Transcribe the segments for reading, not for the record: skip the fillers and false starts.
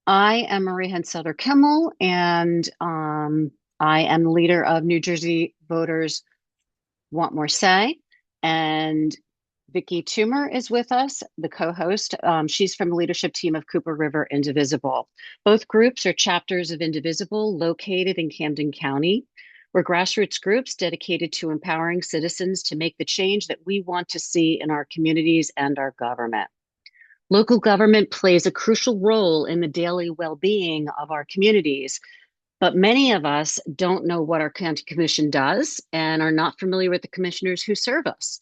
I am Marie Hensetter Kimmel, and I am the leader of New Jersey Voters Want More Say. And Vicki Toomer is with us, the co-host. She's from the leadership team of Cooper River Indivisible. Both groups are chapters of Indivisible located in Camden County. We're grassroots groups dedicated to empowering citizens to make the change that we want to see in our communities and our government. Local government plays a crucial role in the daily well-being of our communities, but many of us don't know what our county commission does and are not familiar with the commissioners who serve us.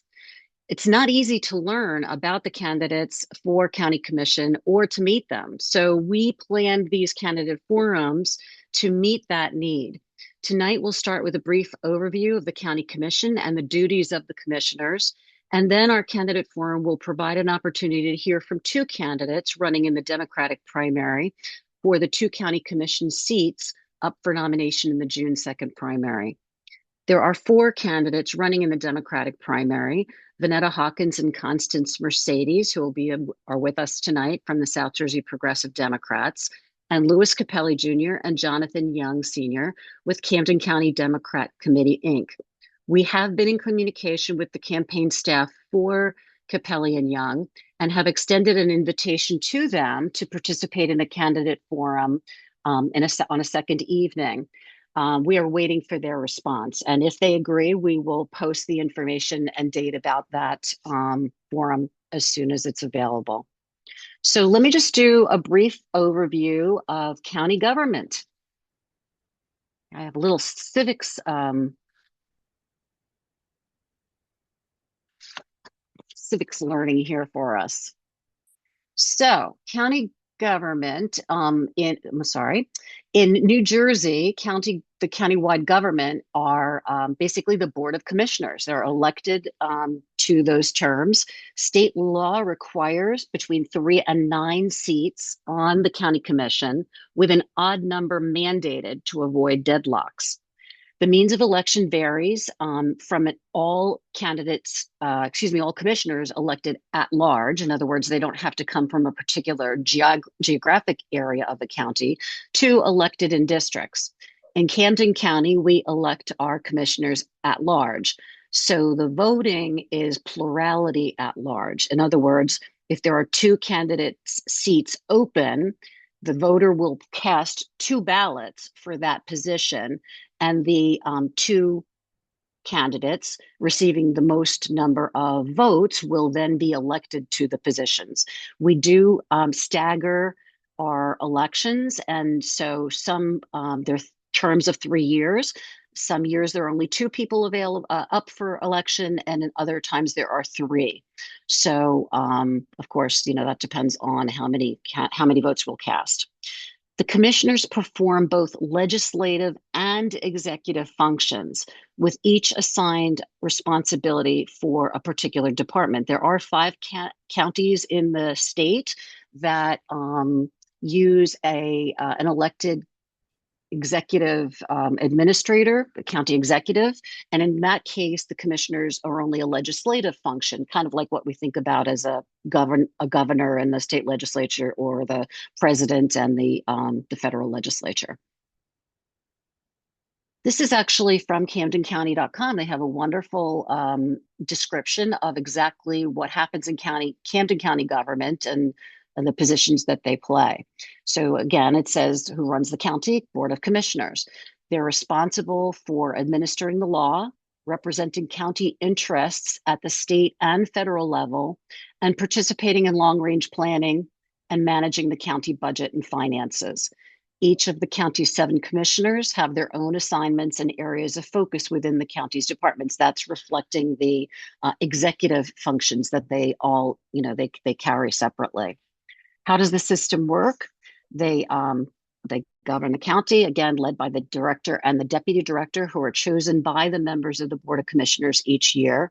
It's not easy to learn about the candidates for county commission or to meet them. So we planned these candidate forums to meet that need. Tonight, we'll start with a brief overview of the county commission and the duties of the commissioners. And then our candidate forum will provide an opportunity to hear from two candidates running in the Democratic primary for the two county commission seats up for nomination in the June 2nd primary. There are four candidates running in the Democratic primary: Vonetta Hawkins and Constance Mercedes, who are with us tonight from the South Jersey Progressive Democrats, and Louis Capelli Jr. and Jonathan Young Sr. with Camden County Democrat Committee, Inc. We have been in communication with the campaign staff for Capelli and Young and have extended an invitation to them to participate in the candidate forum on a second evening. We are waiting for their response. And if they agree, we will post the information and date about that forum as soon as it's available. So let me just do a brief overview of county government. I have a little civics learning here for us. So county government in New Jersey, the countywide government are basically the Board of Commissioners. They're elected to those terms. State law requires between 3 and 9 seats on the county commission, with an odd number mandated to avoid deadlocks. The means of election varies from all all commissioners elected at large. In other words, they don't have to come from a particular geographic area of the county, to elected in districts. In Camden County, we elect our commissioners at large. So the voting is plurality at large. In other words, if there are two candidates' seats open, the voter will cast two ballots for that position, and the two candidates receiving the most number of votes will then be elected to the positions. We do stagger our elections, and so some they're terms of 3 years. Some years there are only two people available up for election, and in other times there are three. So, of course, that depends on how many votes we'll cast. The commissioners perform both legislative and executive functions, with each assigned responsibility for a particular department. There are 5 counties in the state that use an elected executive administrator, the county executive. And in that case, the commissioners are only a legislative function, kind of like what we think about as a governor in the state legislature, or the president and the federal legislature. This is actually from CamdenCounty.com. They have a wonderful description of exactly what happens in Camden County government and the positions that they play. So again, it says who runs the county board of commissioners. They're responsible for administering the law, representing county interests at the state and federal level, and participating in long-range planning and managing the county budget and finances. Each of the county's 7 commissioners have their own assignments and areas of focus within the county's departments. That's reflecting the executive functions that they all, they carry separately. How does the system work? They govern the county, again, led by the director and the deputy director, who are chosen by the members of the Board of Commissioners each year.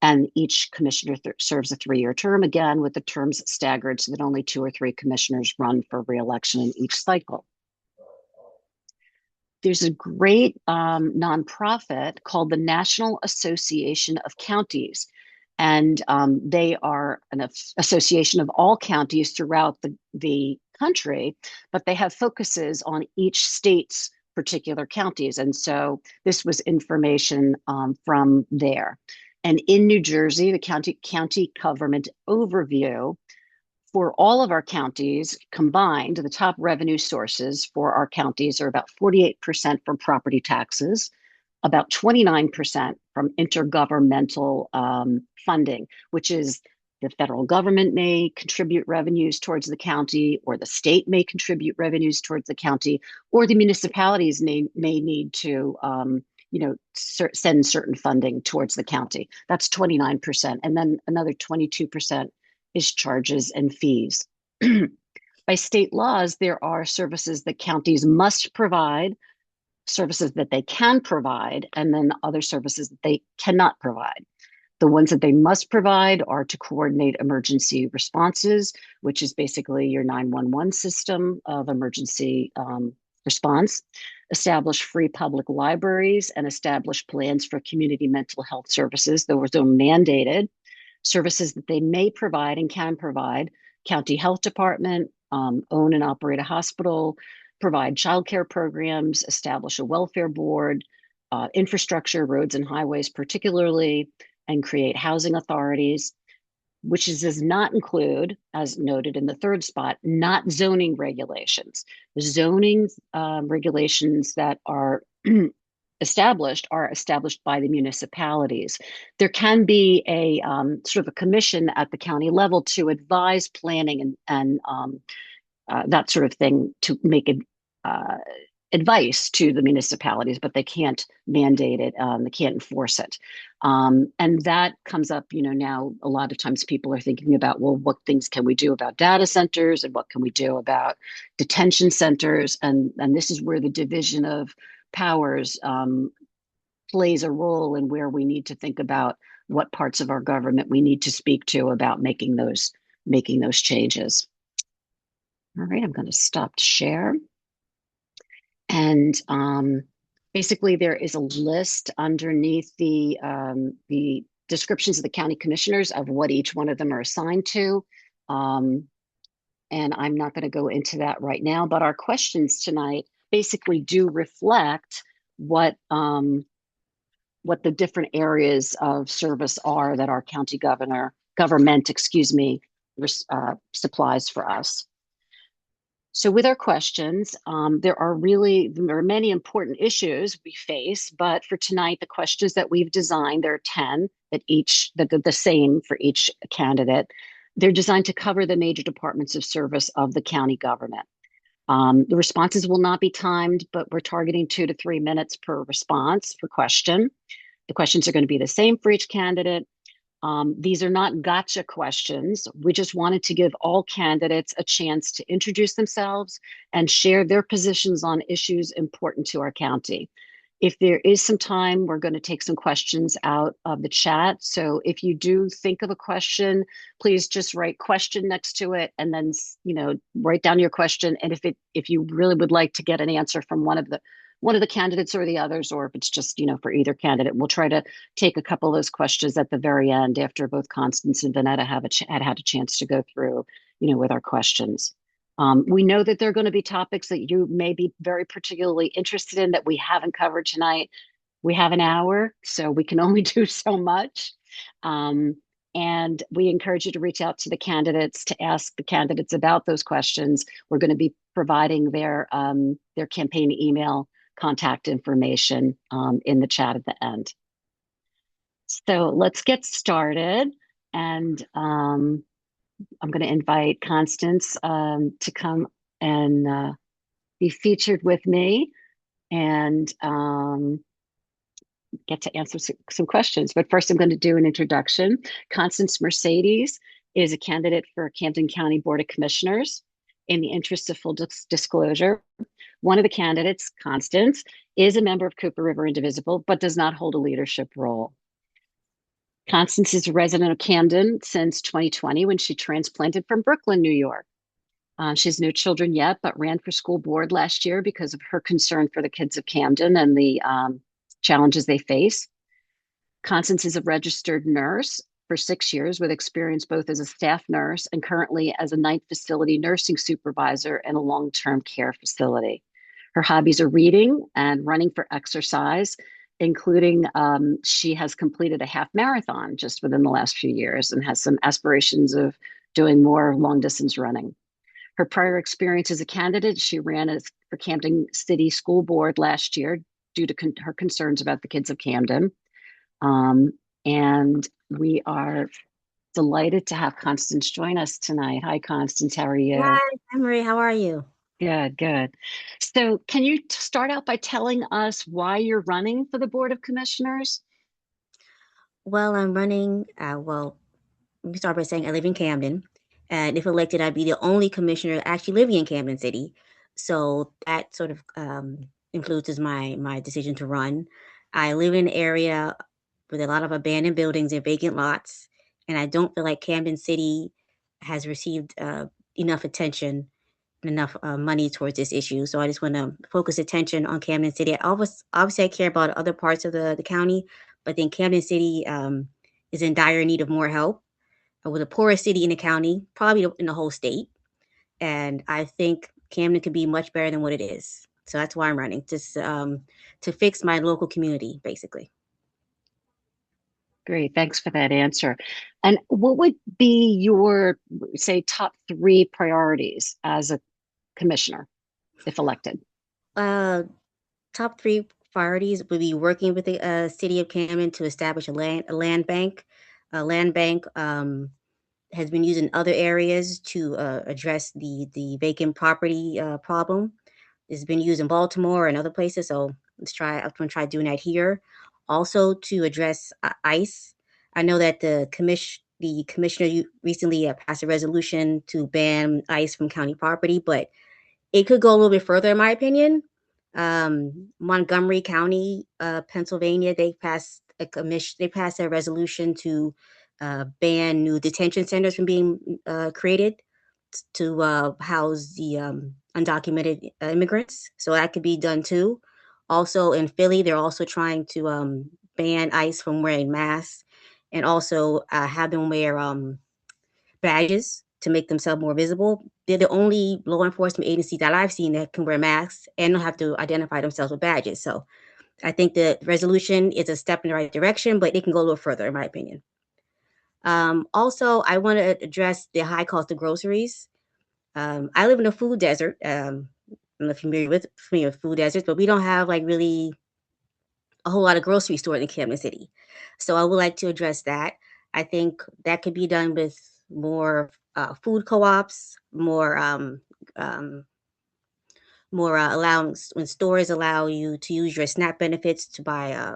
And each commissioner serves a 3-year term, again, with the terms staggered so that only 2 or 3 commissioners run for re-election in each cycle. There's a great nonprofit called the National Association of Counties. And they are an association of all counties throughout the country, but they have focuses on each state's particular counties. And so this was information from there. And in New Jersey, the county government overview for all of our counties combined, the top revenue sources for our counties are about 48% from property taxes, about 29% from intergovernmental funding, which is the federal government may contribute revenues towards the county, or the state may contribute revenues towards the county, or the municipalities may need to send certain funding towards the county. That's 29%. And then another 22% is charges and fees. By state laws, there are services that counties must provide, services that they can provide, and then other services that they cannot provide. The ones that they must provide are to coordinate emergency responses, which is basically your 911 system of emergency response, establish free public libraries, and establish plans for community mental health services. Those are mandated. Services that they may provide and can provide: county health department, own and operate a hospital, provide childcare programs, establish a welfare board, infrastructure, roads and highways particularly, and create housing authorities, which does not include, as noted in the third spot, not zoning regulations. The zoning regulations that are established by the municipalities. There can be a sort of a commission at the county level to advise planning and that sort of thing, to make advice to the municipalities, but they can't mandate it. They can't enforce it. And that comes up, now a lot of times people are thinking about, well, what things can we do about data centers, and what can we do about detention centers? And this is where the division of powers plays a role in where we need to think about what parts of our government we need to speak to about making those changes. All right, I'm going to stop share. And basically, there is a list underneath the descriptions of the county commissioners of what each one of them are assigned to. And I'm not going to go into that right now, but our questions tonight basically do reflect what the different areas of service are that our county government, supplies for us. So with our questions, there are many important issues we face, but for tonight, the questions that we've designed, there are 10 that are the same for each candidate. They're designed to cover the major departments of service of the county government. The responses will not be timed, but we're targeting 2 to 3 minutes per response per question. The questions are going to be the same for each candidate. These are not gotcha questions. We just wanted to give all candidates a chance to introduce themselves and share their positions on issues important to our county. If there is some time, we're going to take some questions out of the chat. So if you do think of a question, please just write question next to it, and then write down your question. And if you really would like to get an answer from one of the candidates or the others, or if it's just for either candidate, we'll try to take a couple of those questions at the very end after both Constance and Vonetta had a chance to go through with our questions. We know that there are going to be topics that you may be very particularly interested in that we haven't covered tonight. We have an hour, so we can only do so much. And we encourage you to reach out to the candidates, to ask the candidates about those questions. We're going to be providing their campaign email contact information in the chat at the end. So let's get started. And I'm going to invite Constance to come and be featured with me and get to answer some questions. But first, I'm going to do an introduction. Constance Mercedes is a candidate for Camden County Board of Commissioners. In the interest of full disclosure, one of the candidates, Constance, is a member of Cooper River Indivisible, but does not hold a leadership role. Constance is a resident of Camden since 2020, when she transplanted from Brooklyn, New York. She has no children yet, but ran for school board last year because of her concern for the kids of Camden and the challenges they face. Constance is a registered nurse for 6 years with experience both as a staff nurse and currently as a night facility nursing supervisor in a long-term care facility. Her hobbies are reading and running for exercise, including she has completed a half marathon just within the last few years and has some aspirations of doing more long distance running. Her prior experience as a candidate, she ran for Camden City School Board last year due to her concerns about the kids of Camden. And we are delighted to have Constance join us tonight. Hi, Constance. How are you? Hi, Emery. How are you? Good, good. So, can you start out by telling us why you're running for the Board of Commissioners? Well, I'm running. Let me start by saying I live in Camden, and if elected, I'd be the only commissioner actually living in Camden City. So that sort of influences my decision to run. I live in an area with a lot of abandoned buildings and vacant lots, and I don't feel like Camden City has received enough attention enough money towards this issue. So I just want to focus attention on Camden City. Obviously, I care about other parts of the county, but then Camden City is in dire need of more help. We're the poorest city in the county, probably in the whole state. And I think Camden could be much better than what it is. So that's why I'm running, just to fix my local community, basically. Great, thanks for that answer. And what would be your, say, top three priorities as a commissioner if elected? Uh, Top three priorities would be working with the city of Camden to establish a land bank. A land bank has been used in other areas to address the vacant property problem. It's been used in Baltimore and other places. So I'm going to try doing that here. Also to address ICE. I know that the commissioner recently passed a resolution to ban ICE from county property, but it could go a little bit further, in my opinion. Montgomery County, Pennsylvania, they passed a resolution to ban new detention centers from being created to house the undocumented immigrants. So that could be done too. Also in Philly, they're also trying to ban ICE from wearing masks and also have them wear badges to make themselves more visible. They're the only law enforcement agency that I've seen that can wear masks and don't have to identify themselves with badges. So I think the resolution is a step in the right direction, but it can go a little further, in my opinion. Also, I want to address the high cost of groceries. I live in a food desert. I don't know if you're familiar with food deserts, but we don't have like really a whole lot of grocery stores in Camden City. So I would like to address that. I think that could be done with more food co-ops, um, more allowance when stores allow you to use your SNAP benefits to buy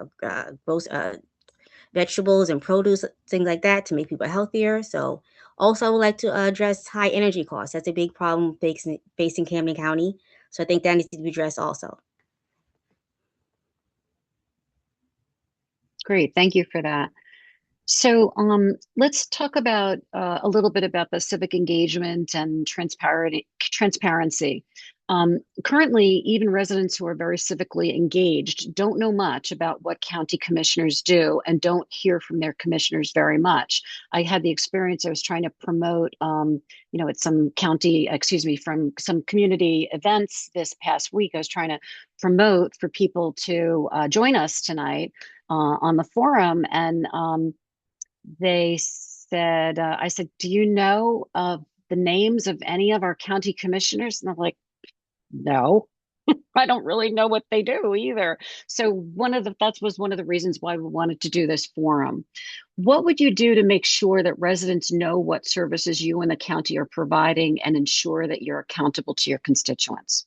vegetables and produce, things like that, to make people healthier. So also I would like to address high energy costs. That's a big problem facing Camden County. So I think that needs to be addressed also. Great, thank you for that. So let's talk about a little bit about the civic engagement and transparency. Currently, even residents who are very civically engaged don't know much about what county commissioners do and don't hear from their commissioners very much. I had the experience, I was trying to promote, at some from some community events this past week. I was trying to promote for people to join us tonight on the forum. And they said, I said, do you know the names of any of our county commissioners? And they're like, no, I don't really know what they do either. So that was one of the reasons why we wanted to do this forum. What would you do to make sure that residents know what services you and the county are providing and ensure that you're accountable to your constituents?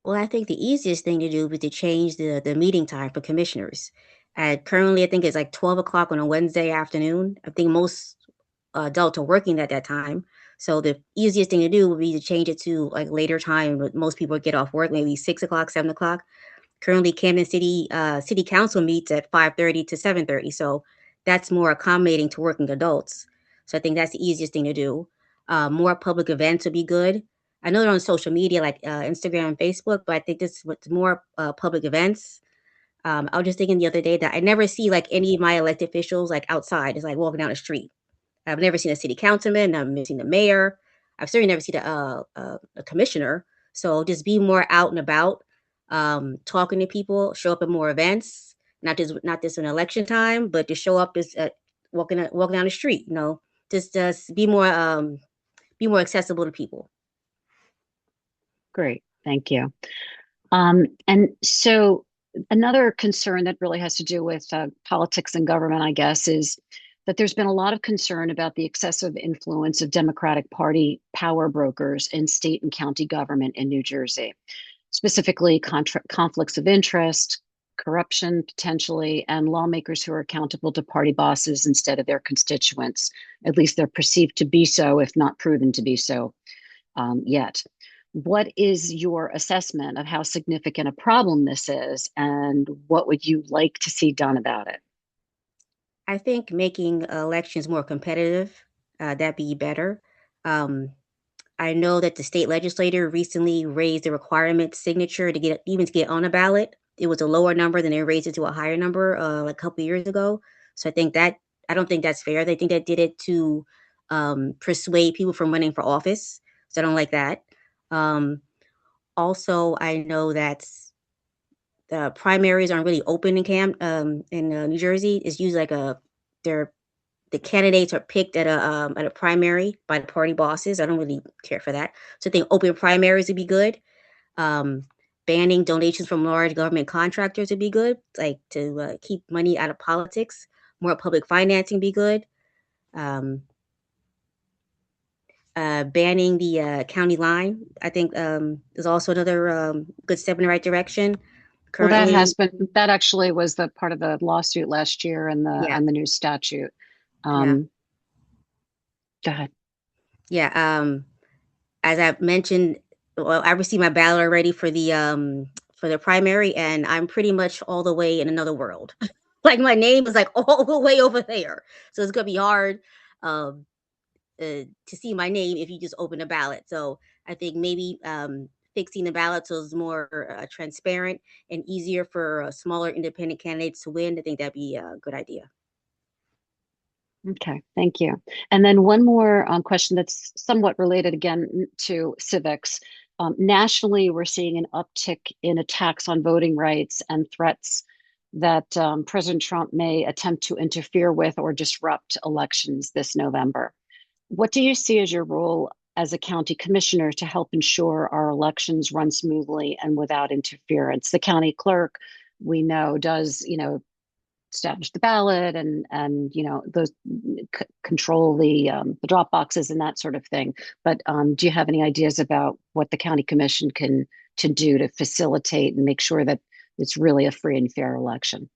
Well, I think the easiest thing to do would to change the meeting time for commissioners. Currently, I think it's like 12 o'clock on a Wednesday afternoon. I think most adults are working at that time. So the easiest thing to do would be to change it to like later time, but most people get off work, maybe 6 o'clock, 7 o'clock. Currently, Camden City City Council meets at 5:30 to 7:30. So that's more accommodating to working adults. So I think that's the easiest thing to do. More public events would be good. I know they're on social media like Instagram and Facebook, but I think this with more public events. I was just thinking the other day that I never see like any of my elected officials like outside. It's like walking down the street. I've never seen a city councilman. I've never seen the mayor. I've certainly never seen a commissioner. So just be more out and about, talking to people, show up at more events, not just in election time, but to show up as walking down the street. Just be more accessible to people. Great, thank you. And so another concern that really has to do with politics and government, I guess, is that there's been a lot of concern about the excessive influence of Democratic Party power brokers in state and county government in New Jersey, specifically conflicts of interest, corruption potentially, and lawmakers who are accountable to party bosses instead of their constituents. At least they're perceived to be so, if not proven to be so yet. What is your assessment of how significant a problem this is, and what would you like to see done about it? I think making elections more competitive, that'd be better. Um, I know that the state legislature recently raised the requirement signature to get on a ballot. It was a lower number, then they raised it to a higher number like a couple years ago. So I don't think that's fair. They think they did it to persuade people from running for office. So I don't like that. Um, Also, I know that the primaries aren't really open in New Jersey. It's usually like they're the candidates are picked at a primary by the party bosses. I don't really care for that. So I think open primaries would be good. Um, Banning donations from large government contractors would be good, like to keep money out of politics. More public financing be good. Um, Banning the county line, I think, is also another good step in the right direction. Well, Currently, that actually was the part of the lawsuit last year and yeah, the new statute. yeah, Um, Go ahead. yeah. As I mentioned, well, I received my ballot already for the primary, and I'm pretty much all the way in another world. Like my name is like all the way over there, so it's gonna be hard um, to see my name if you just open a ballot. So I think maybe fixing the ballot so it's more transparent and easier for smaller independent candidates to win. I think that'd be a good idea. Okay, thank you. And then one more question that's somewhat related again to civics. Nationally, we're seeing an uptick in attacks on voting rights and threats that President Trump may attempt to interfere with or disrupt elections this November. What do you see as your role as a county commissioner to help ensure our elections run smoothly and without interference? The county clerk, we know, does, establish the ballot and those control the drop boxes and that sort of thing. But do you have any ideas about what the county commission can to do to facilitate and make sure that it's really a free and fair election?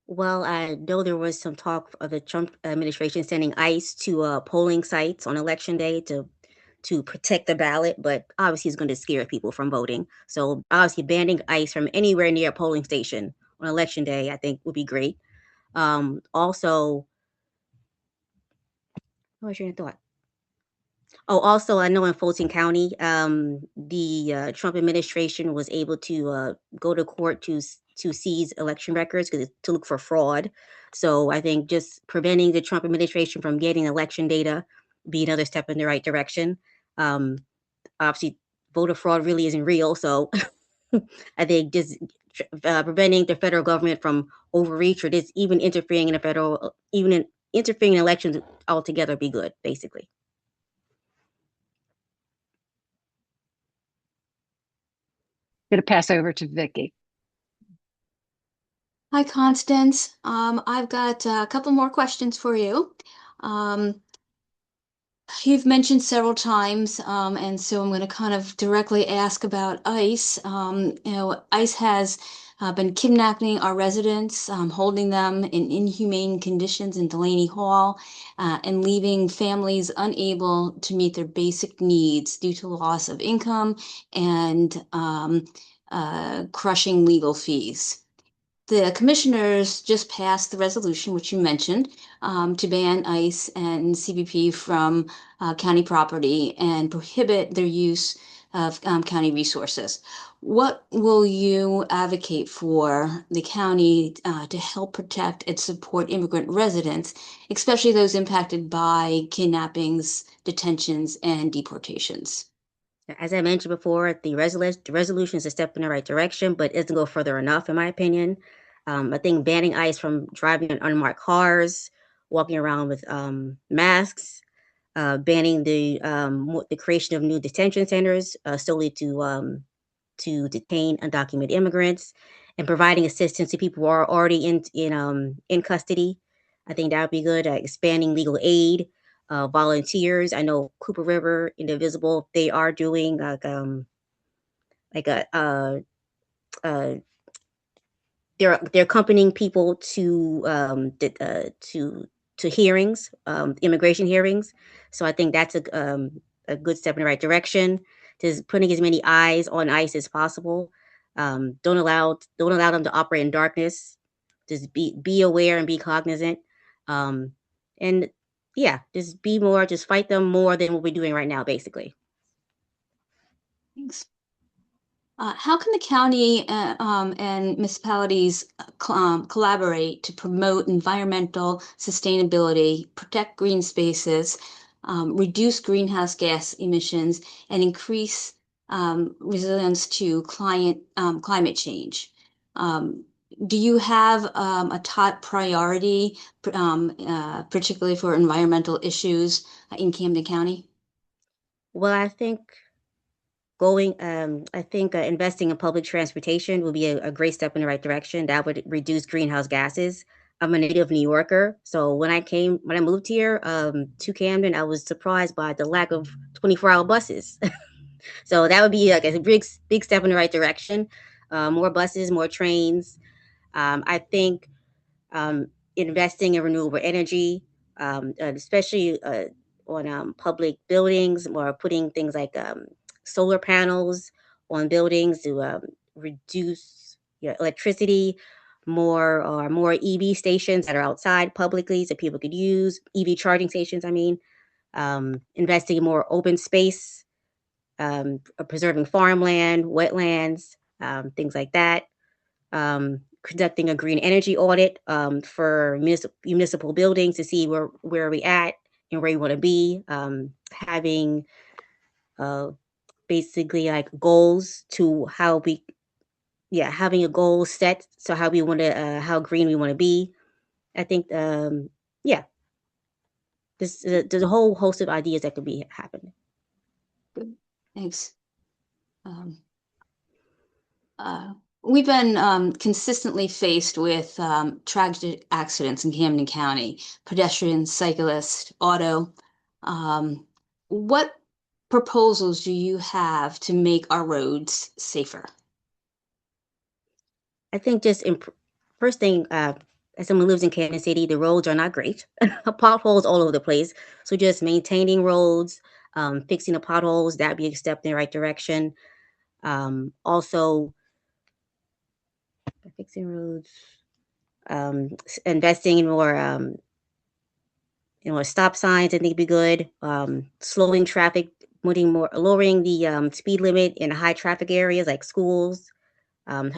Well, I know there was some talk of the Trump administration sending ICE to polling sites on election day to protect the ballot, but obviously it's going to scare people from voting. So obviously banning ICE from anywhere near a polling station on election day, I think would be great. Also, what was your thought? Oh, also, I know in Fulton County, the Trump administration was able to go to court to seize election records to look for fraud. So I think just preventing the Trump administration from getting election data be another step in the right direction. Um, Obviously, voter fraud really isn't real, so I think just preventing the federal government from overreach or just even interfering in elections altogether be good, basically. I'm going to pass over to Vicky. Hi, Constance. I've got a couple more questions for you. Um, you've mentioned several times, and so I'm going to kind of directly ask about ICE. ICE has been kidnapping our residents, holding them in inhumane conditions in Delaney Hall, and leaving families unable to meet their basic needs due to loss of income and crushing legal fees. The commissioners just passed the resolution, which you mentioned, to ban ICE and CBP from county property and prohibit their use of county resources. What will you advocate for the county to help protect and support immigrant residents, especially those impacted by kidnappings, detentions, and deportations? As I mentioned before, the resolution is a step in the right direction, but it doesn't go further enough, in my opinion. I think banning ICE from driving in unmarked cars, walking around with masks, banning the creation of new detention centers solely to detain undocumented immigrants, and providing assistance to people who are already in custody. I think that would be good. Expanding legal aid, volunteers. I know Cooper River, Indivisible, they are doing like a they're accompanying people to hearings, immigration hearings. So I think that's a good step in the right direction. Just putting as many eyes on ICE as possible. Don't allow them to operate in darkness. Just be aware and be cognizant. Um, and yeah, just fight them more than what we're doing right now, basically. Thanks. How can the county and municipalities collaborate to promote environmental sustainability, protect green spaces, reduce greenhouse gas emissions, and increase resilience to climate change? Do you have a top priority, particularly for environmental issues in Camden County? Well, I think investing in public transportation would be a great step in the right direction. That would reduce greenhouse gases. I'm a native New Yorker, so when I moved here to Camden, I was surprised by the lack of 24-hour buses. So that would be like a big step in the right direction. More buses, more trains. I think investing in renewable energy, especially on public buildings, or putting things like solar panels on buildings to reduce electricity, more EV stations that are outside publicly so people could use EV charging stations. I mean, investing in more open space, preserving farmland, wetlands, things like that. Conducting a green energy audit for municipal buildings to see where we at and where we want to be. Having basically like goals to having a goal set, so how we want to how green we want to be. I think yeah, there's a whole host of ideas that could be happening. Good. Thanks. We've been consistently faced with tragic accidents in Camden County, pedestrians, cyclists, auto. What proposals do you have to make our roads safer? I think first thing, as someone who lives in Kansas City, the roads are not great. Potholes all over the place. So just maintaining roads, fixing the potholes, that'd be a step in the right direction. Also, fixing roads, investing in more stop signs, I think would be good. Slowing traffic, lowering the speed limit in high traffic areas like schools,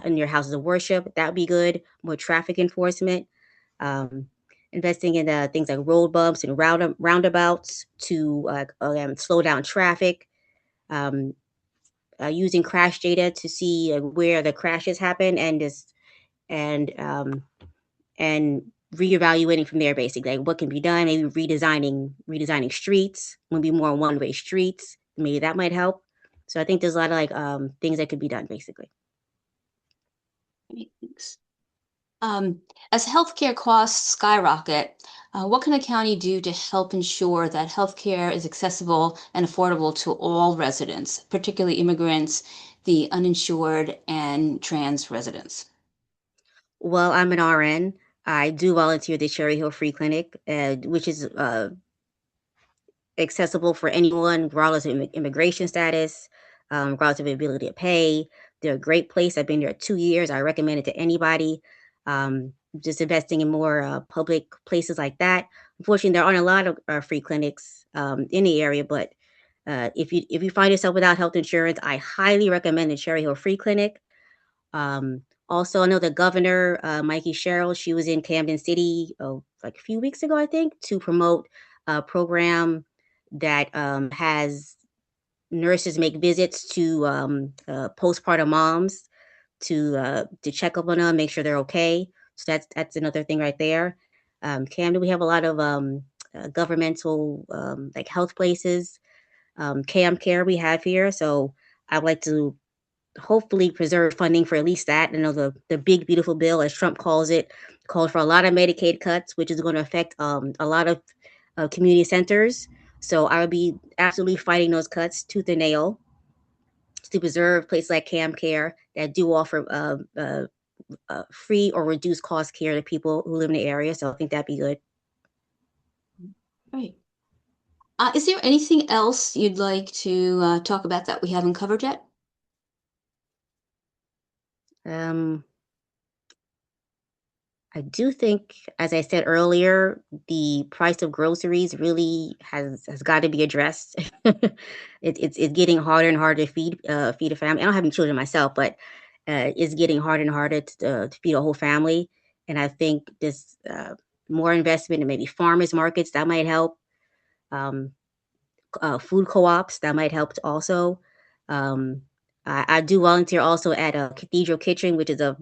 in your houses of worship, that would be good. More traffic enforcement, investing in things like road bumps and roundabouts to slow down traffic, using crash data to see where the crashes happen, and reevaluating from there, basically, like what can be done. Maybe redesigning streets, maybe more one-way streets. Maybe that might help. So I think there's a lot of things that could be done, basically. Thanks. As healthcare costs skyrocket, what can the county do to help ensure that healthcare is accessible and affordable to all residents, particularly immigrants, the uninsured, and trans residents? Well, I'm an RN. I do volunteer at the Cherry Hill Free Clinic, which is accessible for anyone, regardless of immigration status, regardless of ability to pay. They're a great place. I've been there 2 years. I recommend it to anybody. Just investing in more public places like that. Unfortunately, there aren't a lot of free clinics in the area, but If you find yourself without health insurance, I highly recommend the Cherry Hill Free Clinic. Also, I know the governor, Mikey Sherrill, she was in Camden City like a few weeks ago, I think, to promote a program that has nurses make visits to postpartum moms to check up on them, make sure they're okay. So that's another thing right there. Camden, we have a lot of governmental like health places, Cam Care we have here. So I'd like to hopefully preserve funding for at least that. I know the big beautiful bill, as Trump calls it, called for a lot of Medicaid cuts, which is going to affect a lot of community centers. So I would be absolutely fighting those cuts tooth and nail to preserve places like Cam Care that do offer free or reduced cost care to people who live in the area. So I think that'd be good. Great. Is there anything else you'd like to talk about that we haven't covered yet? I do think, as I said earlier, the price of groceries really has got to be addressed. It's getting harder and harder to feed a family. I don't have any children myself, but it's getting harder and harder to feed a whole family. And I think this more investment in maybe farmers markets that might help. Food co-ops that might help also. I do volunteer also at a Cathedral Kitchen, which is a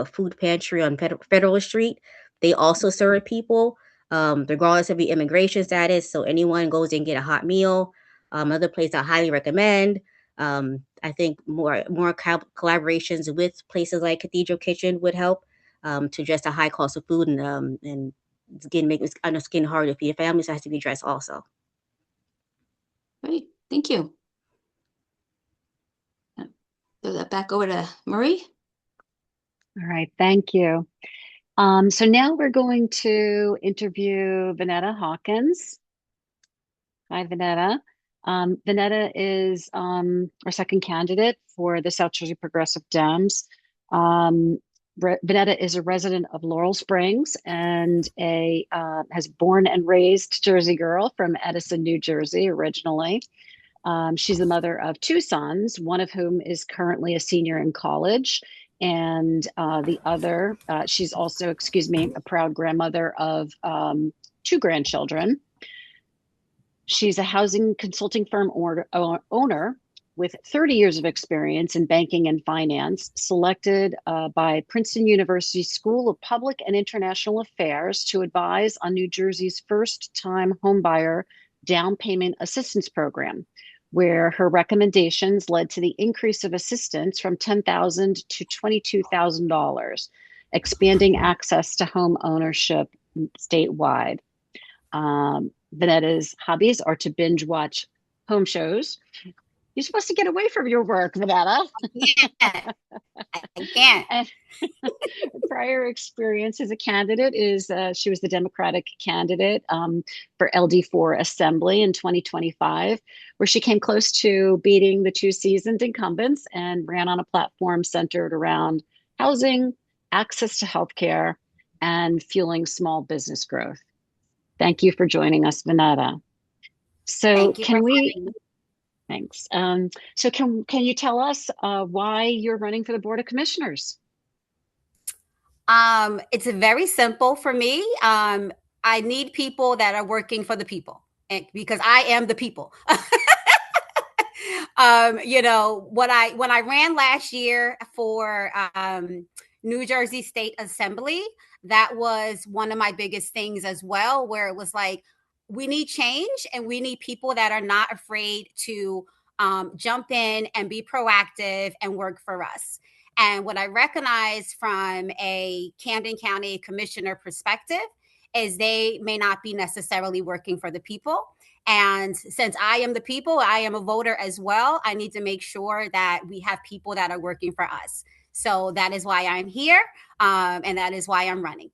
food pantry on Federal Street. They also serve people, regardless of your immigration status. So anyone goes and get a hot meal. Another place I highly recommend. I think more collaborations with places like Cathedral Kitchen would help to address the high cost of food and it's getting harder to feed families. So it has to be addressed also. Great, thank you. Throw that back over to Marie. All right, thank you. So now we're going to interview Vonetta Hawkins. Hi, Vonetta. Vonetta is our second candidate for the South Jersey Progressive Dems. Vonetta is a resident of Laurel Springs and has born and raised Jersey girl from Edison, New Jersey, originally. She's the mother of two sons, one of whom is currently a senior in college. And the other, she's also, a proud grandmother of two grandchildren. She's a housing consulting firm owner with 30 years of experience in banking and finance, selected by Princeton University School of Public and International Affairs to advise on New Jersey's first-time homebuyer down payment assistance program, where her recommendations led to the increase of assistance from $10,000 to $22,000, expanding access to home ownership statewide. Vonetta's hobbies are to binge watch home shows. You're supposed to get away from your work, Vonetta. Yeah, I can't. And prior experience as a candidate is she was the Democratic candidate for LD4 Assembly in 2025, where she came close to beating the two seasoned incumbents and ran on a platform centered around housing, access to healthcare, and fueling small business growth. Thank you for joining us, Vonetta. So can we? Thanks. So can you tell us why you're running for the Board of Commissioners? It's very simple for me. I need people that are working for the people, and because I am the people. When I ran last year for New Jersey State Assembly, that was one of my biggest things as well, where it was like, we need change and we need people that are not afraid to jump in and be proactive and work for us. And what I recognize from a Camden County Commissioner perspective is they may not be necessarily working for the people. And since I am the people, I am a voter as well. I need to make sure that we have people that are working for us. So that is why I'm here. And that is why I'm running.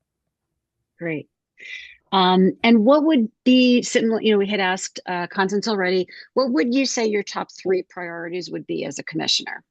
Great. And what would be, we had asked Constance already, what would you say your top three priorities would be as a commissioner?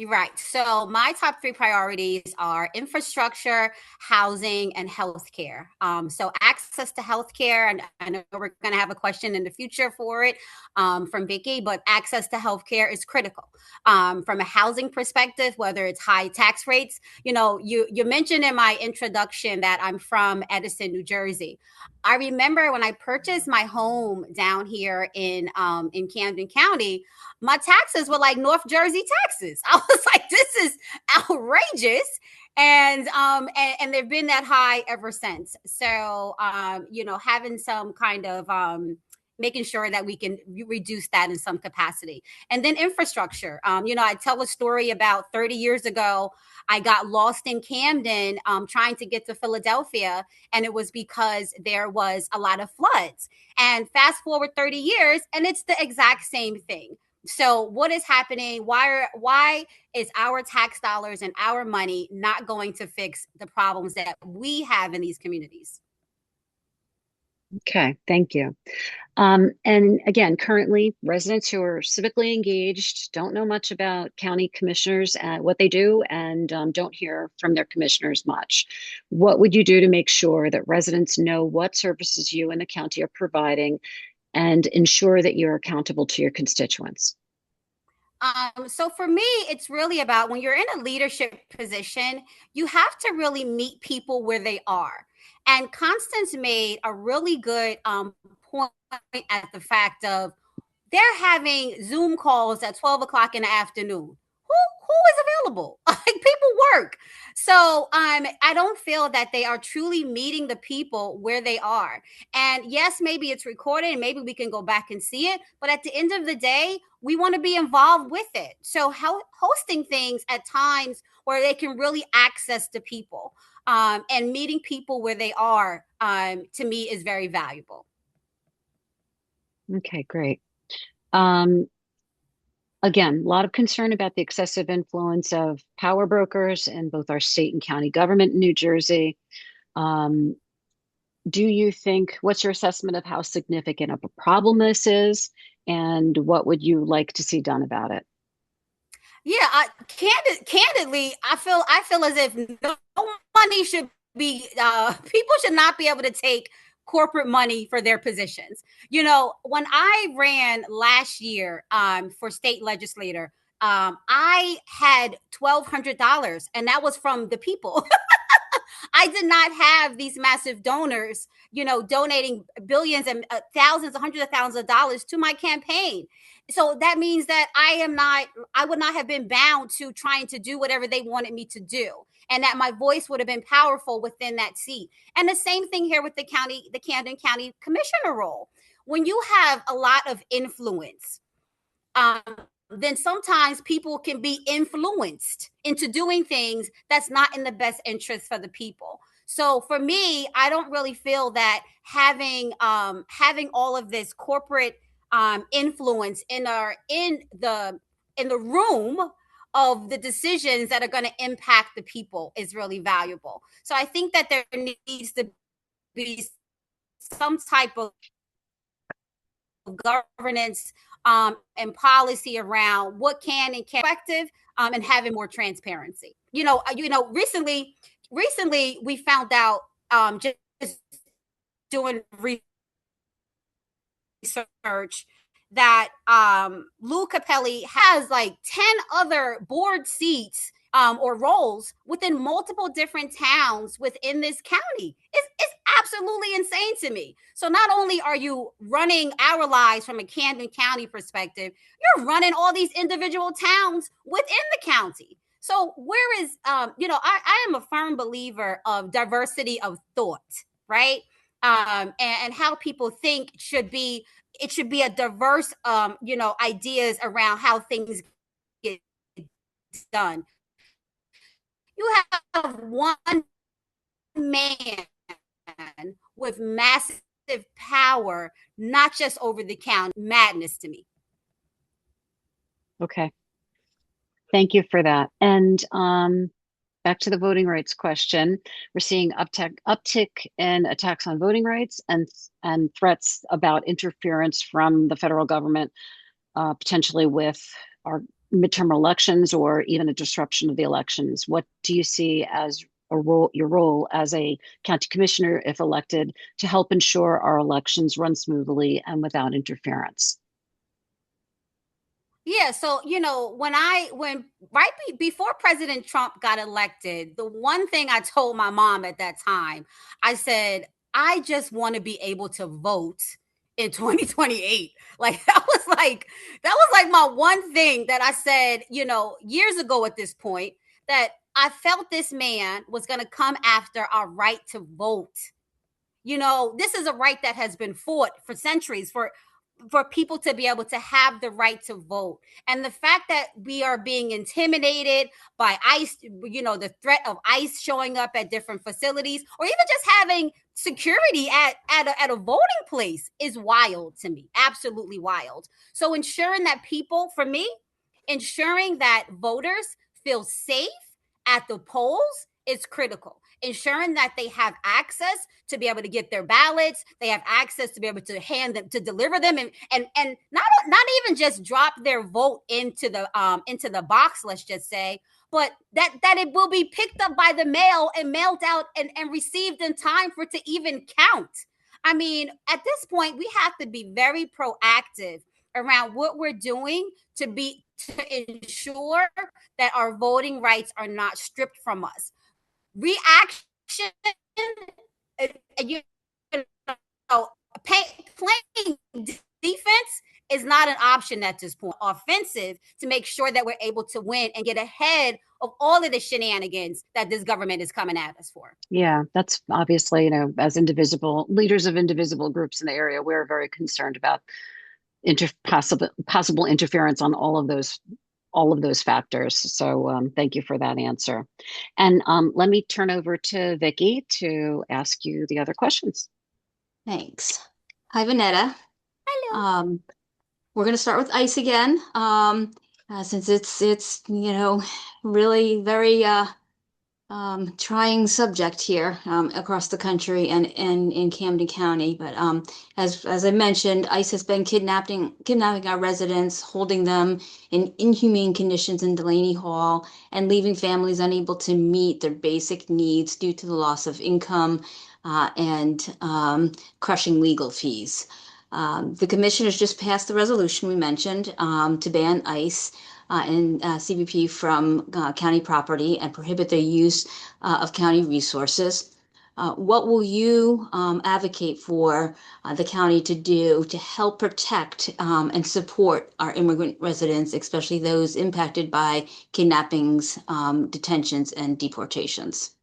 Right. So my top three priorities are infrastructure, housing, and healthcare. So access to healthcare, and I know we're going to have a question in the future for it from Vicki, but access to healthcare is critical. From a housing perspective, whether it's high tax rates, you mentioned in my introduction that I'm from Edison, New Jersey. I remember when I purchased my home down here in Camden County, my taxes were like North Jersey taxes. I was like, this is outrageous. And they've been that high ever since. So having some kind of making sure that we can reduce that in some capacity. And then infrastructure. I tell a story about 30 years ago. I got lost in Camden trying to get to Philadelphia, and it was because there was a lot of floods. And fast forward 30 years, and it's the exact same thing. So what is happening? Why is our tax dollars and our money not going to fix the problems that we have in these communities? Okay, thank you. And again, currently, residents who are civically engaged don't know much about county commissioners and what they do, and don't hear from their commissioners much. What would you do to make sure that residents know what services you and the county are providing and ensure that you're accountable to your constituents? So for me, it's really about when you're in a leadership position, you have to really meet people where they are. And Constance made a really good point at the fact of they're having Zoom calls at 12 o'clock in the afternoon. Who is available? Like people work. So I don't feel that they are truly meeting the people where they are. And yes, maybe it's recorded and maybe we can go back and see it. But at the end of the day, we want to be involved with it. So hosting things at times where they can really access the people and meeting people where they are, to me, is very valuable. Okay, great. Again, a lot of concern about the excessive influence of power brokers in both our state and county government in New Jersey. Do you think, what's your assessment of how significant of a problem this is, and what would you like to see done about it? Yeah, candidly, I feel as if no money should be. People should not be able to take corporate money for their positions. When I ran last year for state legislator, I had $1,200, and that was from the people. I did not have these massive donors, donating billions and thousands, hundreds of thousands of dollars to my campaign. So that means that I would not have been bound to trying to do whatever they wanted me to do. And that my voice would have been powerful within that seat. And the same thing here with the Camden County Commissioner role. When you have a lot of influence, then sometimes people can be influenced into doing things that's not in the best interest for the people. So for me, I don't really feel that having all of this corporate influence in the room of the decisions that are going to impact the people is really valuable. So I think that there needs to be some type of governance and policy around what can and can't be effective, and having more transparency. Recently we found out, just doing research, that Lou Capelli has like 10 other board seats or roles within multiple different towns within this county. It's absolutely insane to me. So not only are you running our lives from a Camden County perspective, you're running all these individual towns within the county. So where is, I am a firm believer of diversity of thought, right? And how people think it should be a diverse, ideas around how things get done. You have one man with massive power, not just over the county. Madness to me. Okay, thank you for that. And back to the voting rights question. We're seeing uptick in attacks on voting rights and threats about interference from the federal government, potentially with our midterm elections or even a disruption of the elections? What do you see as your role as a county commissioner, if elected, to help ensure our elections run smoothly and without interference? Yeah, so when before President Trump got elected, the one thing I told my mom at that time, I said, I just want to be able to vote in 2028. Like that was like my one thing that I said, years ago at this point, that I felt this man was going to come after our right to vote. This is a right that has been fought for centuries, for people to be able to have the right to vote. And the fact that we are being intimidated by ICE, the threat of ICE showing up at different facilities, or even just having security at a voting place is wild to me. Absolutely wild. So ensuring that voters feel safe at the polls is critical. Ensuring that they have access to be able to get their ballots, they have access to be able to hand them, to deliver them, and not even just drop their vote into the box, let's just say, but that it will be picked up by the mail and mailed out and received in time for it to even count. I mean, at this point, we have to be very proactive around what we're doing to ensure that our voting rights are not stripped from us. Reaction, you know, playing defense is not an option at this point. Offensive, to make sure that we're able to win and get ahead of all of the shenanigans that this government is coming at us for. Yeah, that's obviously, as leaders of indivisible groups in the area, we're very concerned about possible interference on all of those factors. So thank you for that answer. And let me turn over to Vicki to ask you the other questions. Thanks. Hi, Vonetta. Hello. We're going to start with ICE again, since it's really very trying subject here across the country and in Camden County. But as I mentioned, ICE has been kidnapping our residents, holding them in inhumane conditions in Delaney Hall, and leaving families unable to meet their basic needs due to the loss of income and crushing legal fees. The commissioners just passed the resolution we mentioned to ban ICE and CBP from county property and prohibit their use of county resources. What will you advocate for the county to do to help protect and support our immigrant residents, especially those impacted by kidnappings, detentions, and deportations?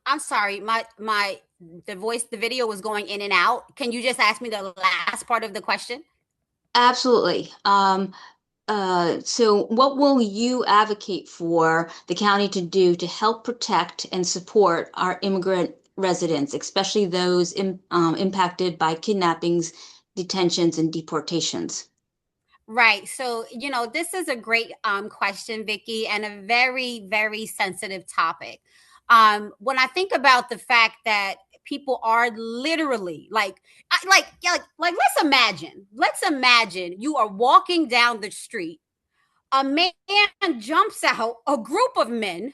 I'm sorry, the video was going in and out. Can you just ask me the last part of the question? Absolutely. So what will you advocate for the county to do to help protect and support our immigrant residents, especially those impacted by kidnappings, detentions, and deportations? Right. So, this is a great question, Vicki, and a very, very sensitive topic. When I think about the fact that people are literally let's imagine you are walking down the street, a man jumps out, a group of men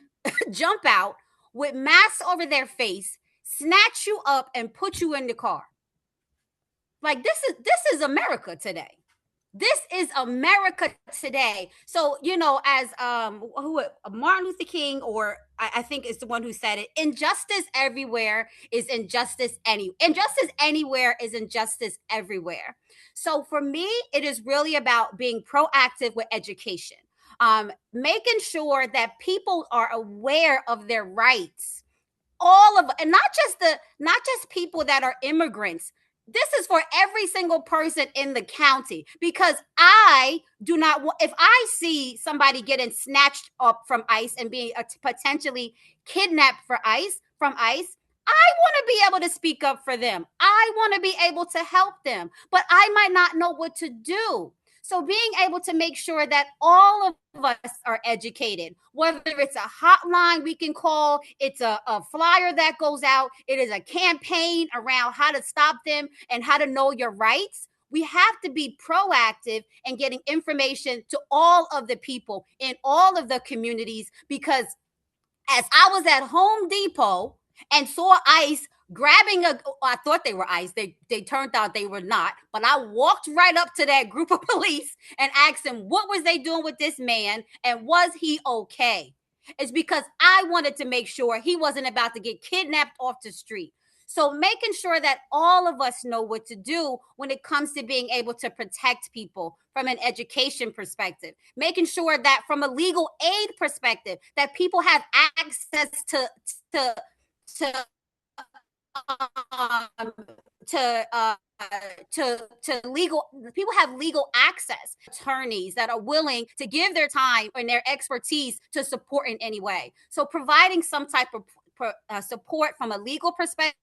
jump out with masks over their face, snatch you up and put you in the car. Like, this is America today. This is America today. So, as Martin Luther King, or I think it's the one who said it, injustice everywhere is injustice anywhere is injustice everywhere. So for me, it is really about being proactive with education, making sure that people are aware of their rights. And not just people that are immigrants. This is for every single person in the county, because I do not want, if I see somebody getting snatched up from ICE and being potentially kidnapped from ICE, I want to be able to speak up for them. I want to be able to help them, but I might not know what to do. So being able to make sure that all of us are educated, whether it's a hotline we can call, it's a flyer that goes out, it is a campaign around how to stop them and how to know your rights. We have to be proactive in getting information to all of the people in all of the communities, because as I was at Home Depot and saw ICE grabbing I thought they were ICE. They turned out they were not. But I walked right up to that group of police and asked them, what was they doing with this man? And was he okay? It's because I wanted to make sure he wasn't about to get kidnapped off the street. So making sure that all of us know what to do when it comes to being able to protect people from an education perspective, making sure that from a legal aid perspective, that people have access to legal, people have legal access, attorneys that are willing to give their time and their expertise to support in any way. So providing some type of support from a legal perspective,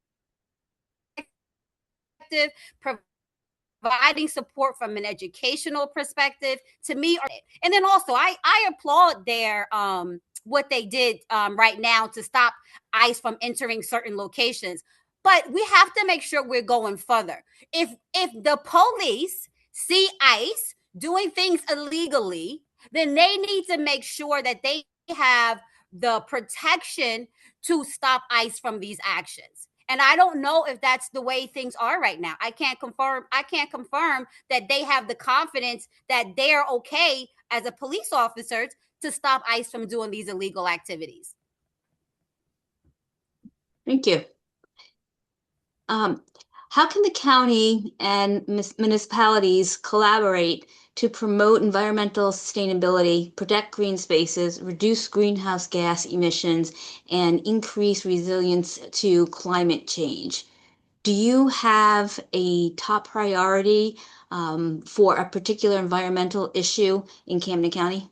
providing support from an educational perspective, to me. And then also I applaud their what they did right now to stop ICE from entering certain locations. But we have to make sure we're going further. If the police see ICE doing things illegally, then they need to make sure that they have the protection to stop ICE from these actions. And I don't know if that's the way things are right now. I can't confirm that they have the confidence that they're okay as a police officer to stop ICE from doing these illegal activities. Thank you. How can the county and municipalities collaborate to promote environmental sustainability, protect green spaces, reduce greenhouse gas emissions, and increase resilience to climate change? Do you have a top priority for a particular environmental issue in Camden County?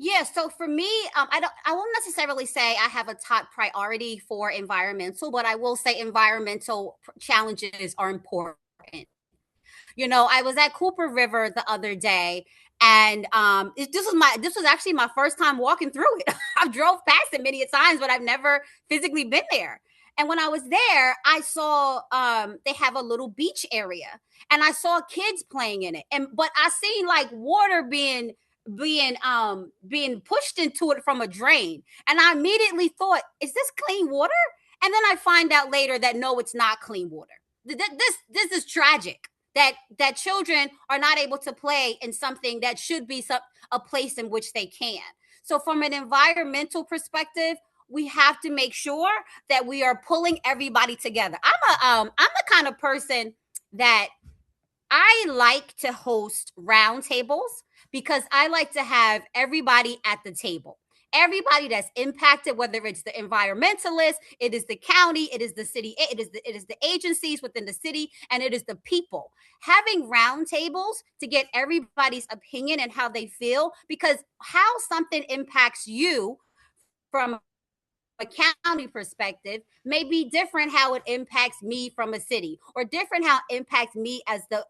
Yeah, so for me, I won't necessarily say I have a top priority for environmental, but I will say environmental challenges are important. You know, I was at Cooper River the other day, and this was actually my first time walking through it. I've drove past it many times, but I've never physically been there. And when I was there, I saw they have a little beach area, and I saw kids playing in it. But I seen like water being pushed into it from a drain, and I immediately thought, is this clean water? And then I find out later that no, it's not clean water. This is tragic that children are not able to play in something that should be a place in which they can. So from an environmental perspective, we have to make sure that we are pulling everybody together. I'm the kind of person that I like to host roundtables, because I like to have everybody at the table. Everybody that's impacted, whether it's the environmentalists, it is the county, it is the city, it is the agencies within the city, and it is the people. Having roundtables to get everybody's opinion and how they feel, because how something impacts you from a county perspective may be different how it impacts me from a city, or different how it impacts me as a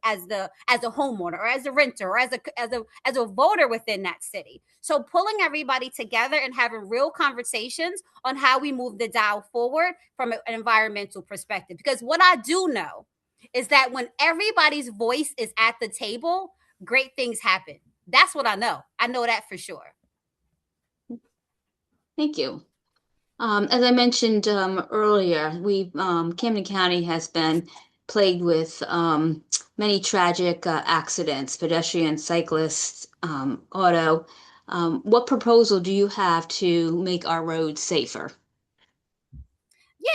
homeowner, or as a renter, or as a voter within that city. So pulling everybody together and having real conversations on how we move the dial forward from an environmental perspective. Because what I do know is that when everybody's voice is at the table, great things happen. That's what I know. I know that for sure. Thank you. As I mentioned earlier, Camden County has been plagued with many tragic accidents, pedestrian, cyclists, auto. What proposal do you have to make our roads safer?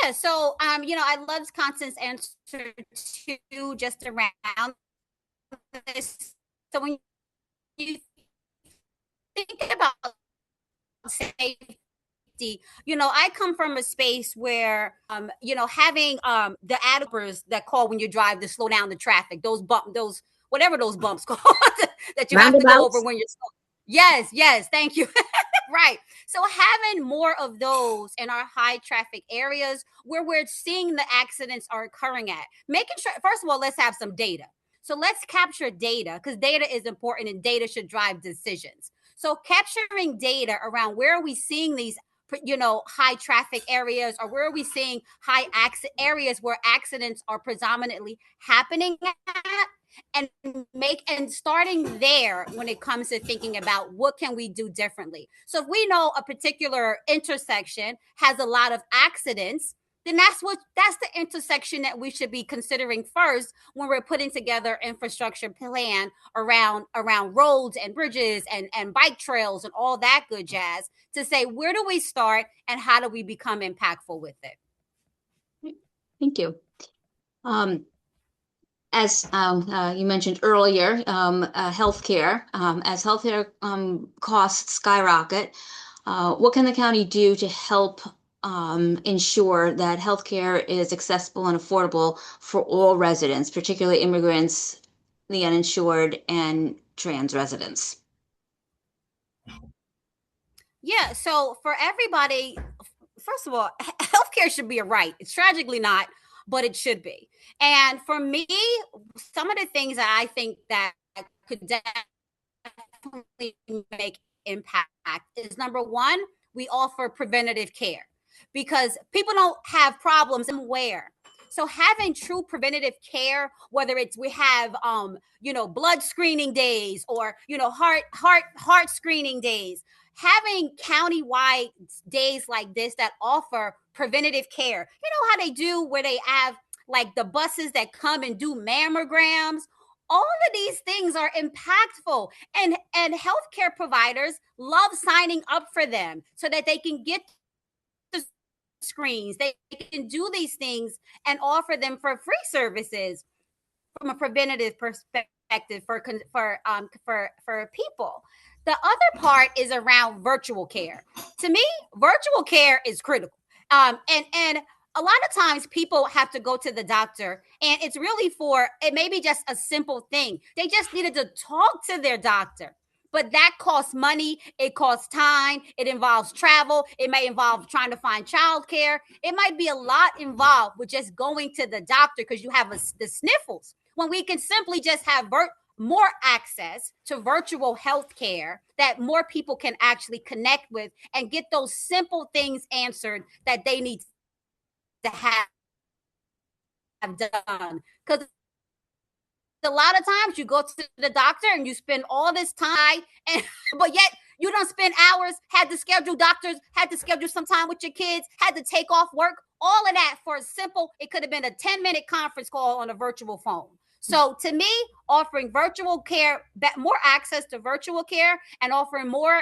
Yeah, so I loved Constance's answer too, just around this. So when you think about safety, I come from a space where, having the adapters that call when you drive to slow down the traffic, whatever those bumps called that you have to go over when you're slow. Yes, thank you. Right. So having more of those in our high traffic areas where we're seeing the accidents are occurring at, making sure, first of all, let's have some data. So let's capture data, because data is important and data should drive decisions. So capturing data around where are we seeing these high traffic areas, or where are we seeing high areas where accidents are predominantly happening at? And starting there when it comes to thinking about what can we do differently. So if we know a particular intersection has a lot of accidents, then that's the intersection that we should be considering first when we're putting together infrastructure plan around roads and bridges and bike trails and all that good jazz, to say, where do we start and how do we become impactful with it? Thank you. As you mentioned earlier, healthcare, as healthcare costs skyrocket, what can the county do to help ensure that healthcare is accessible and affordable for all residents, particularly immigrants, the uninsured, and trans residents? Yeah, so for everybody, first of all, healthcare should be a right. It's tragically not, but it should be. And for me, some of the things that I think that could definitely make impact is, number one, we offer preventative care, because people don't have problems somewhere. So having true preventative care, whether it's we have blood screening days, or heart screening days, having countywide days like this that offer preventative care. You know how they do where they have like the buses that come and do mammograms? All of these things are impactful, and healthcare providers love signing up for them so that they can get the screens, they can do these things and offer them for free services from a preventative perspective for people. The other part is around virtual care. To me, virtual care is critical. And a lot of times people have to go to the doctor, and it's really it may be just a simple thing. They just needed to talk to their doctor. But that costs money. It costs time. It involves travel. It may involve trying to find childcare. It might be a lot involved with just going to the doctor because you have the sniffles, when we can simply just have more access to virtual health care that more people can actually connect with and get those simple things answered that they need to have done. Because a lot of times you go to the doctor and you spend all this time, but yet you don't spend hours, had to schedule doctors, had to schedule some time with your kids, had to take off work, all of that for a simple, it could have been a 10-minute conference call on a virtual phone. So to me, offering virtual care, more access to virtual care, and offering more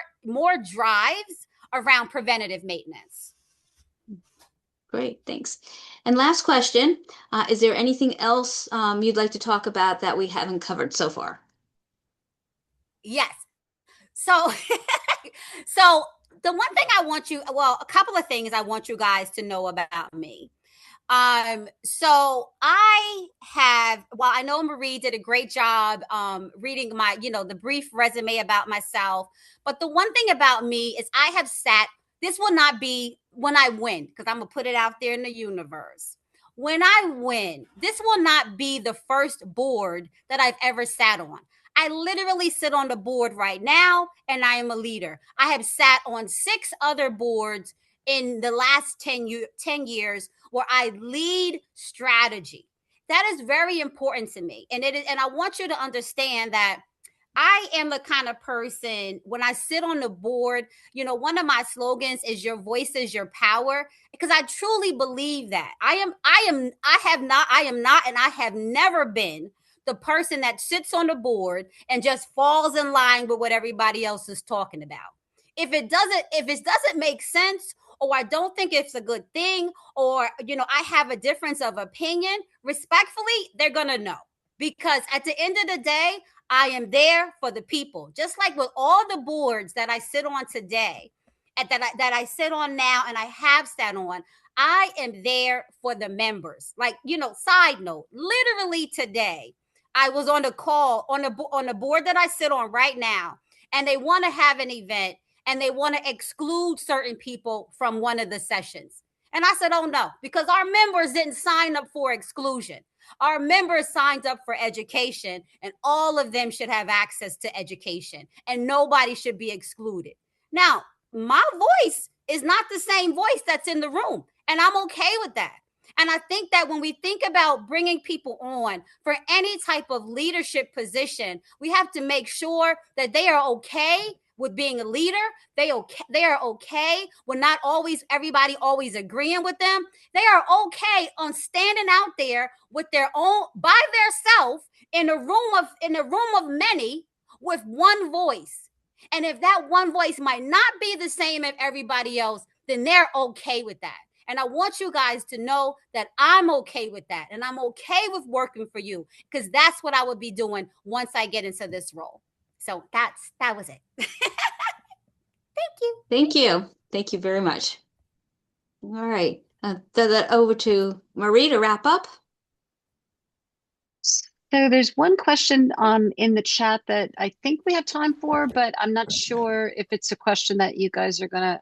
drives around preventative maintenance. Great, thanks. And last question, is there anything else you'd like to talk about that we haven't covered so far? Yes. So, so the one thing a couple of things I want you guys to know about me. So I know Marie did a great job reading my, the brief resume about myself. But the one thing about me is I have this will not be when I win, because I'm going to put it out there in the universe. When I win, this will not be the first board that I've ever sat on. I literally sit on the board right now, and I am a leader. I have sat on 6 other boards in the last 10 years where I lead strategy. That is very important to me. And I want you to understand that I am the kind of person, when I sit on the board, one of my slogans is your voice is your power, because I truly believe that. I am not, and I have never been the person that sits on the board and just falls in line with what everybody else is talking about. If it doesn't make sense, or I don't think it's a good thing, or, I have a difference of opinion, respectfully, they're going to know. Because at the end of the day, I am there for the people. Just like with all the boards that I sit on today, that I sit on now and I have sat on, I am there for the members. Like, side note, literally today, I was on a call on the board that I sit on right now, and they want to have an event, and they want to exclude certain people from one of the sessions. And I said, oh no, because our members didn't sign up for exclusion. Our members signed up for education, and all of them should have access to education, and nobody should be excluded. Now, my voice is not the same voice that's in the room. And I'm okay with that. And I think that when we think about bringing people on for any type of leadership position, we have to make sure that they are okay with being a leader. They are okay with not always everybody always agreeing with them. They are okay on standing out there with their own, by themselves, in a room of many, with one voice. And if that one voice might not be the same as everybody else, then they're okay with that. And I want you guys to know that I'm okay with that. And I'm okay with working for you, because that's what I would be doing once I get into this role. So that was it. Thank you. Thank you. Thank you very much. All right. Throw that over to Marie to wrap up. So there's one question in the chat that I think we have time for, but I'm not sure if it's a question that you guys are going to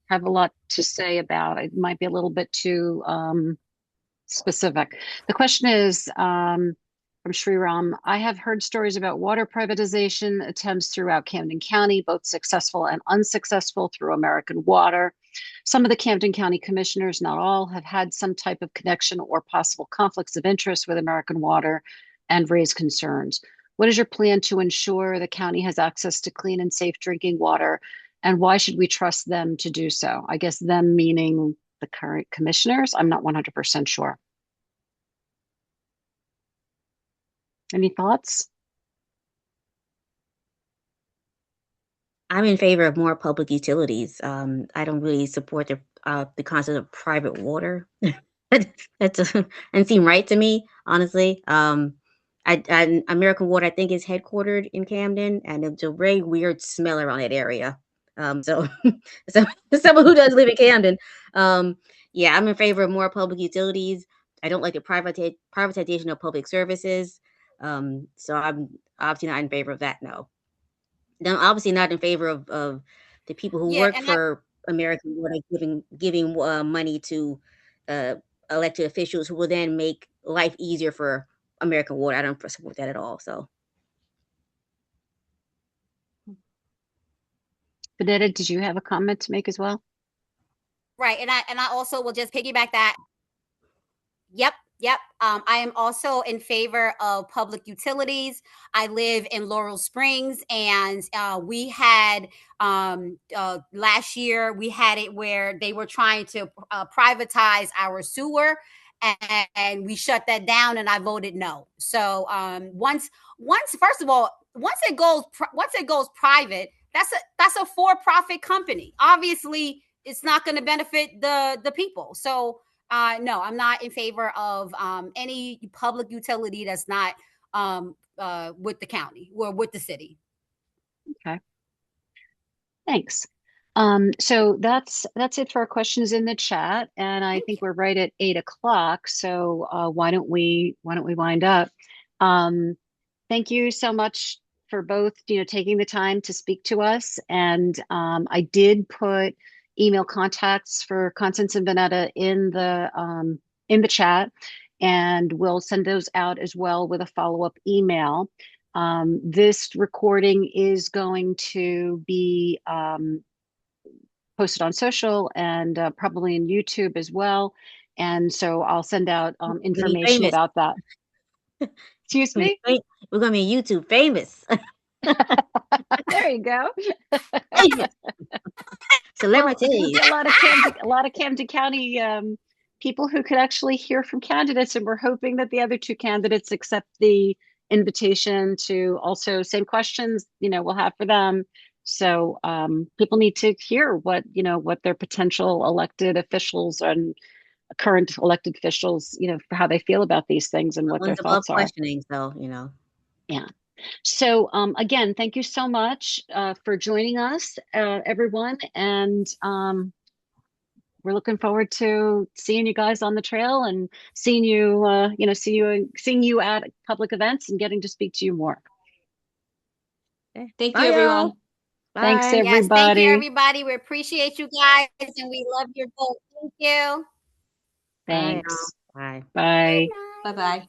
have a lot to say about. It might be a little bit too specific. The question is from Sriram. I have heard stories about water privatization attempts throughout Camden County, both successful and unsuccessful, through American Water. Some of the Camden County commissioners, not all, have had some type of connection or possible conflicts of interest with American Water and raised concerns. What is your plan to ensure the county has access to clean and safe drinking water, and why should we trust them to do so? I guess them meaning the current commissioners. I'm not 100% sure. Any thoughts? I'm in favor of more public utilities. I don't really support the concept of private water. That doesn't seem right to me, honestly. American Water, I think, is headquartered in Camden, and it's a very weird smell around that area. So someone who does live in Camden, yeah, I'm in favor of more public utilities. I don't like the privatization of public services. So I'm obviously not in favor of that. No, I'm obviously not in favor of the people who work for American Water giving money to elected officials who will then make life easier for American Water. I don't support that at all. So, Vonetta, did you have a comment to make as well? Right, and I also will just piggyback that. Yep. I am also in favor of public utilities. I live in Laurel Springs, and we had last year we had it where they were trying to privatize our sewer, and we shut that down, and I voted no. So once first of all, once it goes private, that's a for-profit company. Obviously, it's not going to benefit the people. So no, I'm not in favor of any public utility that's not with the county or with the city. Okay. Thanks. So that's it for our questions in the chat, and I think we're right at 8 o'clock. So why don't we wind up? Thank you so much for both, taking the time to speak to us. And I did put email contacts for Constance and Vonetta in the chat, and we'll send those out as well with a follow-up email. This recording is going to be posted on social and probably in YouTube as well. And so I'll send out information about that. Excuse me? We're going to be YouTube famous. There you go. Celebrities. A lot of Camden County people who could actually hear from candidates, and we're hoping that the other two candidates accept the invitation to also same questions, we'll have for them. So people need to hear what their potential elected officials and current elected officials, how they feel about these things and what their thoughts are. Questioning, so Yeah. So again, thank you so much for joining us, everyone, and we're looking forward to seeing you guys on the trail and seeing you at public events and getting to speak to you more. Okay. Thank you, everyone. Bye. Thanks, everybody. Yes, thank you, everybody. We appreciate you guys, and we love your vote. Thank you. Thanks. Bye. Bye. Bye-bye.